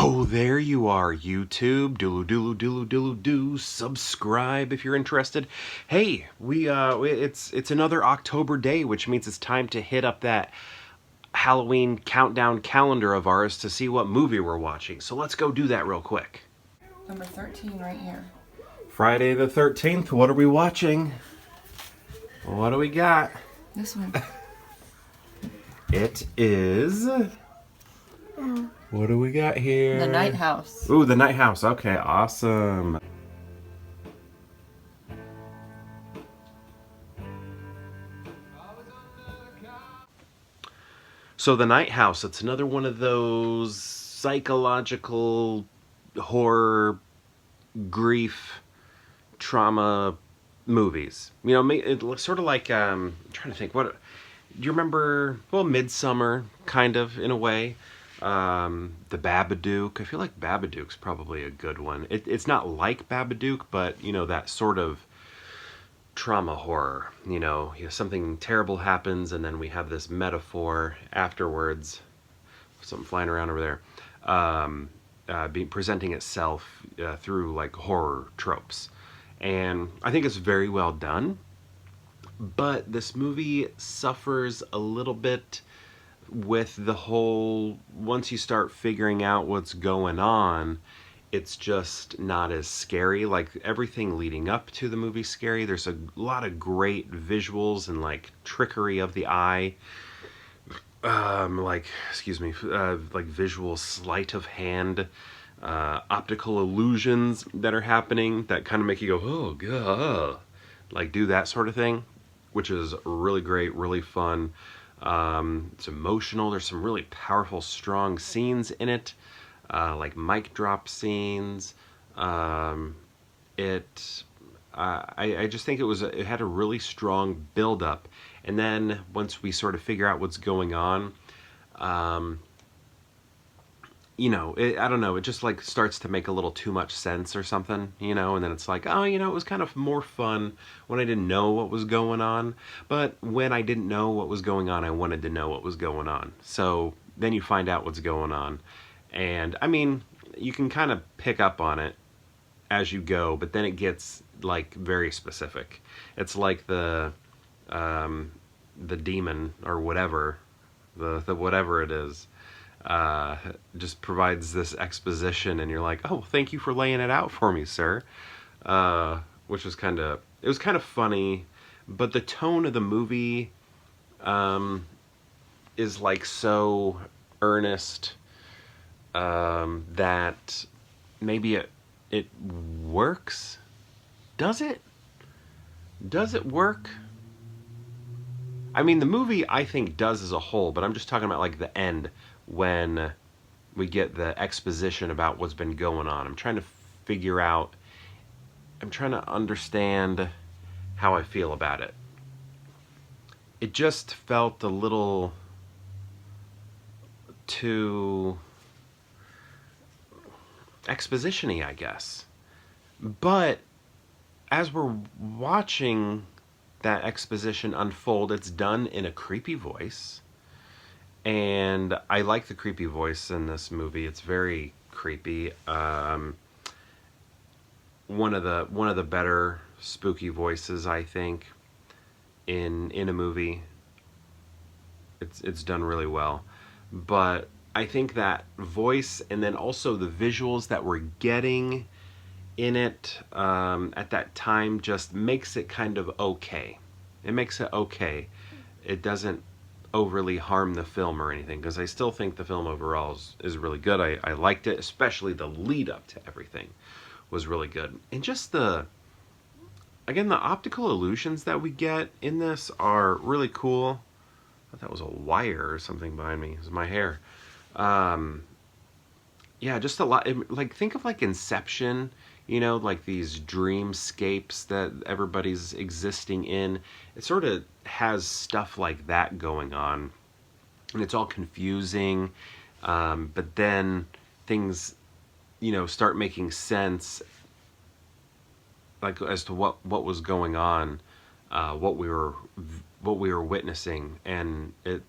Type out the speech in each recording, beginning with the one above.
Oh, there you are, YouTube. Doodle doodle doodle doodle do. Subscribe if you're interested. Hey, it's another October day, which means it's time to hit up that Halloween countdown calendar of ours to see what movie we're watching. So let's go do that real quick. Number 13 right here. Friday the 13th. What are we watching? What do we got? This one. It is. What do we got here? The Night House. Ooh, The Night House. Okay, awesome. So The Night House, it's another one of those psychological horror, grief, trauma movies. You know, it looks sort of like, I'm trying to think, do you remember, well, Midsummer, kind of, in a way. The Babadook. I feel like Babadook's probably a good one. It's not like Babadook, but, you know, that sort of trauma horror. You know, something terrible happens, and then we have this metaphor afterwards. Something flying around over there. Presenting itself through, like, horror tropes. And I think it's very well done. But this movie suffers a little bit with the whole, once you start figuring out what's going on, it's just not as scary. Like, everything leading up to the movie's scary. There's a lot of great visuals and, like, trickery of the eye. Like visual sleight of hand, optical illusions that are happening that kind of make you go, oh, god. Like, do that sort of thing, which is really great, really fun. It's emotional. There's some really powerful, strong scenes in it, like mic drop scenes. I just think it had a really strong build up, and then once we sort of figure out what's going on, you know, I don't know, it just like starts to make a little too much sense or something, you know, and then it's like, oh, you know, it was kind of more fun when I didn't know what was going on, but when I didn't know what was going on, I wanted to know what was going on. So then you find out what's going on, and I mean, you can kind of pick up on it as you go, but then it gets like very specific. It's like the demon or whatever, the whatever it is, just provides this exposition, and you're like, oh, thank you for laying it out for me, sir. Which was it was kind of funny, but the tone of the movie is like so earnest that maybe it works. Does it? Does it work? I mean, the movie, I think, does as a whole, but I'm just talking about, like, the end, when we get the exposition about what's been going on. I'm trying to understand how I feel about it. It just felt a little too exposition-y, I guess. But as we're watching that exposition unfold, it's done in a creepy voice, and I like the creepy voice in this movie. It's very creepy. One of the better spooky voices, I think, in a movie. It's done really well, but I think that voice, and then also the visuals that we're getting in it at that time, just makes it kind of okay. It makes it okay. It doesn't overly harm the film or anything, because I still think the film overall is really good. I liked it, especially the lead up to everything was really good. And just the optical illusions that we get in this are really cool. I thought that was a wire or something behind me. It was my hair. Yeah, just a lot. Like, think of like Inception, you know, like these dreamscapes that everybody's existing in. It sort of has stuff like that going on, and it's all confusing. But then things, you know, start making sense, like as to what was going on, what we were witnessing, and I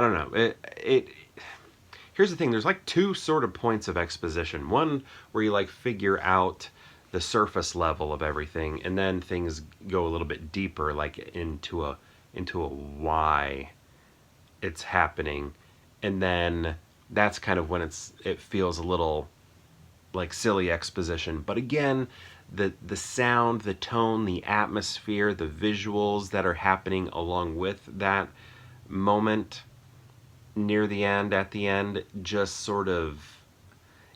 don't know. here's the thing, there's like two sort of points of exposition. One where you like figure out the surface level of everything, and then things go a little bit deeper, like into a why it's happening. And then that's kind of when it feels a little like silly exposition. But again, the sound, the tone, the atmosphere, the visuals that are happening along with that moment near the end, at the end, just sort of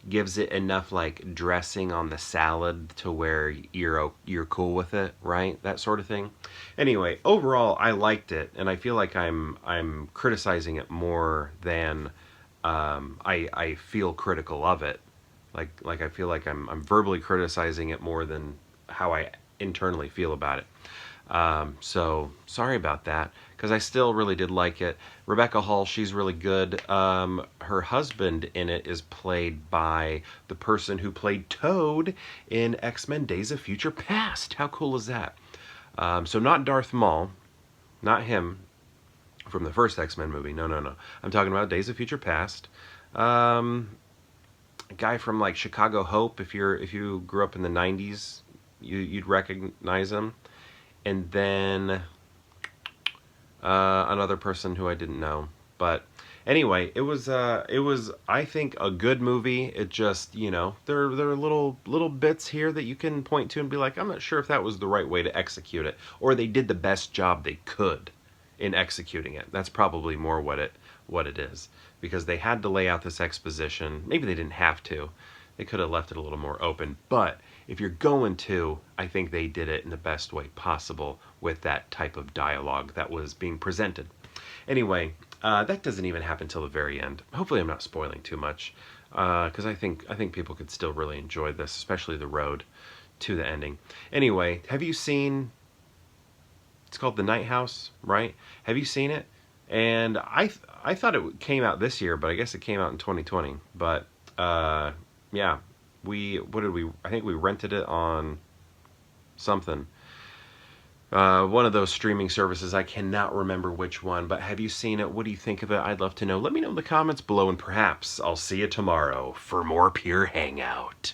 gives it enough like dressing on the salad to where you're cool with it, right? That sort of thing. Anyway, overall, I liked it, and I feel like I'm criticizing it more than I feel critical of it. Like I feel like I'm verbally criticizing it more than how I internally feel about it. So sorry about that, because I still really did like it. Rebecca Hall, she's really good. Her husband in it is played by the person who played Toad in X-Men Days of Future Past. How cool is that? So not Darth Maul, not him from the first X-Men movie. No, no, no. I'm talking about Days of Future Past. A guy from like Chicago Hope. If you grew up in the '90s, you'd recognize him. And then another person who I didn't know. But anyway, it was I think a good movie. It just, there are little bits here that you can point to and be like, I'm not sure if that was the right way to execute it, or they did the best job they could in executing it. That's probably more what it is, because they had to lay out this exposition. Maybe they didn't have to. They could have left it a little more open, but if you're going to, I think they did it in the best way possible with that type of dialogue that was being presented. Anyway, that doesn't even happen till the very end. Hopefully I'm not spoiling too much, because I think people could still really enjoy this, especially the road to the ending. Anyway, have you seen, it's called The Night House, right? Have you seen it? And I thought it came out this year, but I guess it came out in 2020. But yeah, I think we rented it on something. One of those streaming services. I cannot remember which one, but have you seen it? What do you think of it? I'd love to know. Let me know in the comments below, and perhaps I'll see you tomorrow for more Pure Hangout.